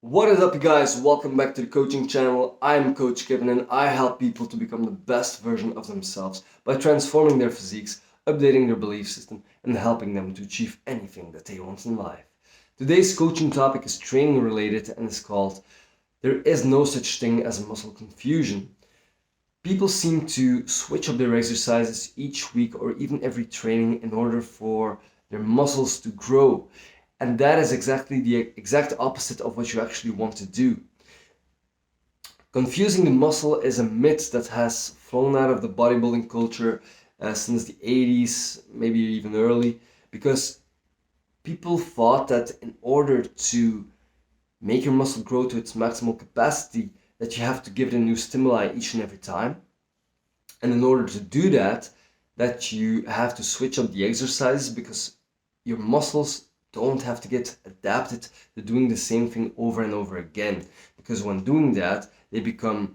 What is up, you guys? Welcome back to the coaching channel. I'm Coach Kevin and I help people to become the best version of themselves by transforming their physiques, updating their belief system, and helping them to achieve anything that they want in life. Today's coaching topic is training related and is called There is no such thing as muscle confusion. People seem to switch up their exercises each week or even every training in order for their muscles to grow. And that is exactly the exact opposite of what you actually want to do. Confusing the muscle is a myth that has flown out of the bodybuilding culture since the 80s, maybe even early, because people thought that in order to make your muscle grow to its maximal capacity, that you have to give it a new stimuli each and every time. And in order to do that, that you have to switch up the exercises because your muscles don't have to get adapted to doing the same thing over and over again. Because when doing that, they become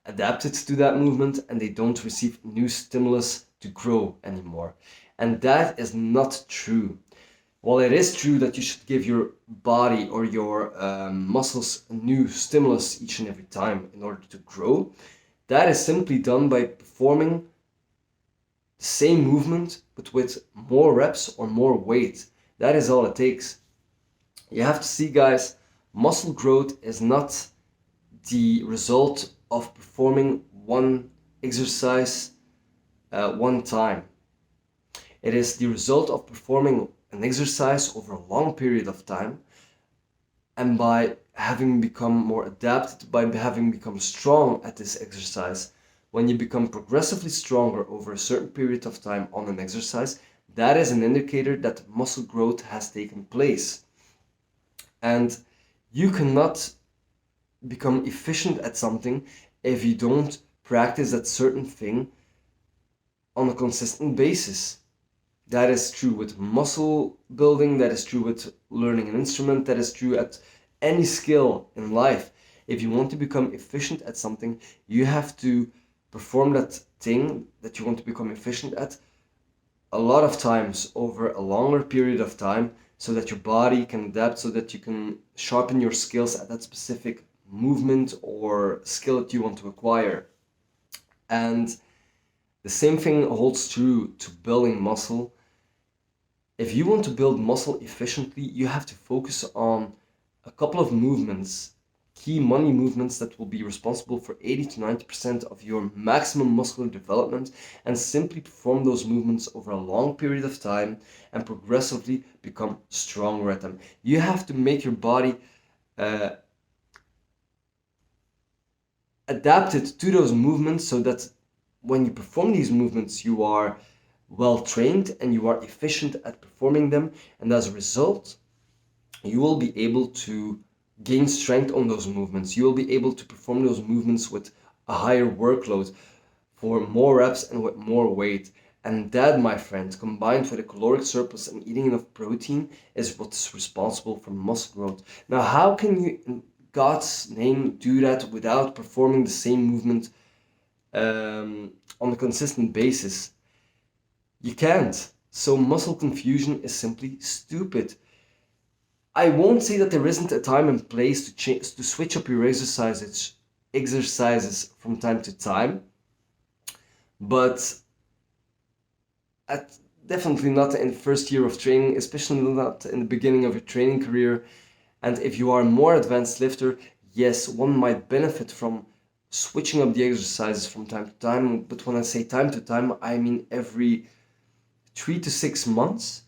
adapted to that movement and they don't receive new stimulus to grow anymore. And that is not true. While it is true that you should give your body or your muscles a new stimulus each and every time in order to grow, that is simply done by performing the same movement but with more reps or more weight. That is all it takes. You have to see, guys, muscle growth is not the result of performing one exercise one time. It is the result of performing an exercise over a long period of time, and by having become more adapted, by having become strong at this exercise. When you become progressively stronger over a certain period of time on an exercise, that is an indicator that muscle growth has taken place. And you cannot become efficient at something if you don't practice that certain thing on a consistent basis. That is true with muscle building, that is true with learning an instrument, that is true at any skill in life. If you want to become efficient at something, you have to perform that thing that you want to become efficient at a lot of times over a longer period of time so that your body can adapt, so that you can sharpen your skills at that specific movement or skill that you want to acquire. And the same thing holds true to building muscle. If you want to build muscle efficiently, you have to focus on a couple of movements, key money movements that will be responsible for 80 to 90% of your maximum muscular development, and simply perform those movements over a long period of time and progressively become stronger at them. You have to make your body adapted to those movements so that when you perform these movements, you are well trained and you are efficient at performing them, and as a result you will be able to gain strength on those movements. You will be able to perform those movements with a higher workload for more reps and with more weight. And that, my friend, combined with a caloric surplus and eating enough protein, is what's responsible for muscle growth. Now, how can you in God's name do that without performing the same movement on a consistent basis? You can't. So muscle confusion is simply stupid. I won't say that there isn't a time and place to switch up your exercises from time to time, but definitely not in the first year of training, especially not in the beginning of your training career. And if you are a more advanced lifter, yes, one might benefit from switching up the exercises from time to time. But when I say time to time, I mean every 3 to 6 months.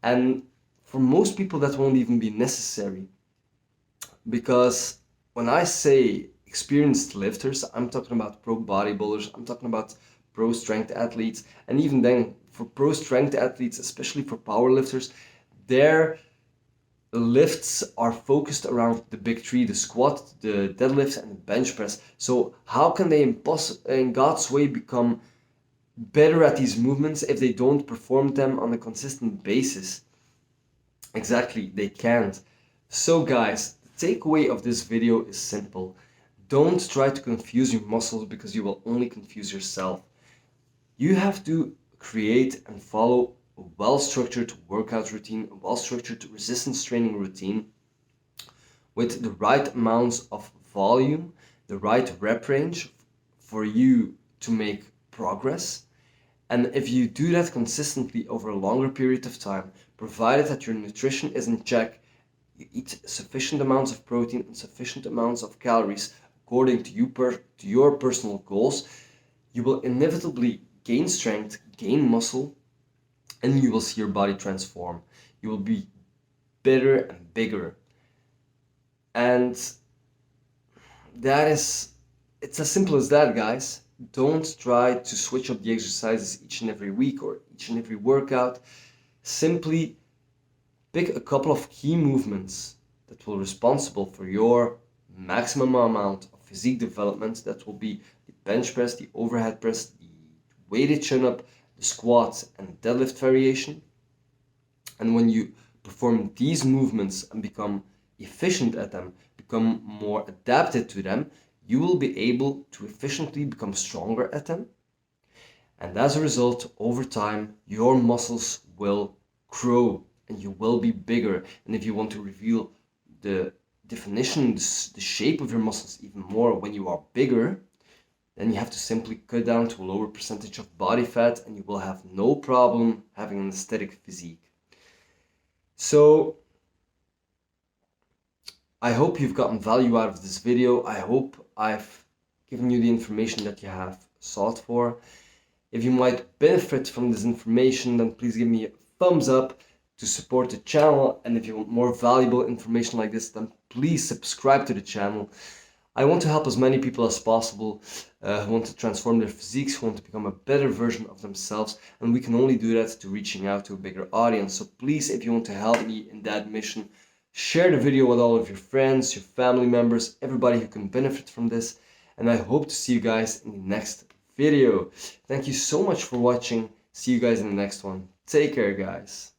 And for most people, that won't even be necessary, because when I say experienced lifters, I'm talking about pro bodybuilders, I'm talking about pro strength athletes, and even then, for pro strength athletes, especially for power lifters, their lifts are focused around the big three: the squat, the deadlift, and the bench press. So how can they in God's way become better at these movements if they don't perform them on a consistent basis? Exactly, they can't. So guys, the takeaway of this video is simple. Don't try to confuse your muscles, because you will only confuse yourself. You have to create and follow a well-structured workout routine, a well-structured resistance training routine with the right amounts of volume, the right rep range for you to make progress. And if you do that consistently over a longer period of time, provided that your nutrition is in check, you eat sufficient amounts of protein and sufficient amounts of calories according to your personal goals, you will inevitably gain strength, gain muscle, and you will see your body transform. You will be better and bigger. And it's as simple as that, guys. Don't try to switch up the exercises each and every week or each and every workout. Simply pick a couple of key movements that will be responsible for your maximum amount of physique development. That will be the bench press, the overhead press, the weighted chin-up, the squats, and deadlift variation. And when you perform these movements and become efficient at them, become more adapted to them, you will be able to efficiently become stronger at them. And as a result, over time, your muscles will grow and you will be bigger. And if you want to reveal the definition, the shape of your muscles even more when you are bigger, then you have to simply cut down to a lower percentage of body fat and you will have no problem having an aesthetic physique. So I hope you've gotten value out of this video. I hope I've given you the information that you have sought for. If you might benefit from this information, then please give me a thumbs up to support the channel. And if you want more valuable information like this, then please subscribe to the channel. I want to help as many people as possible who want to transform their physiques, who want to become a better version of themselves. And we can only do that to reaching out to a bigger audience. So please, if you want to help me in that mission, share the video with all of your friends, your family members, everybody who can benefit from this. And I hope to see you guys in the next video. Thank you so much for watching. See you guys in the next one. Take care, guys.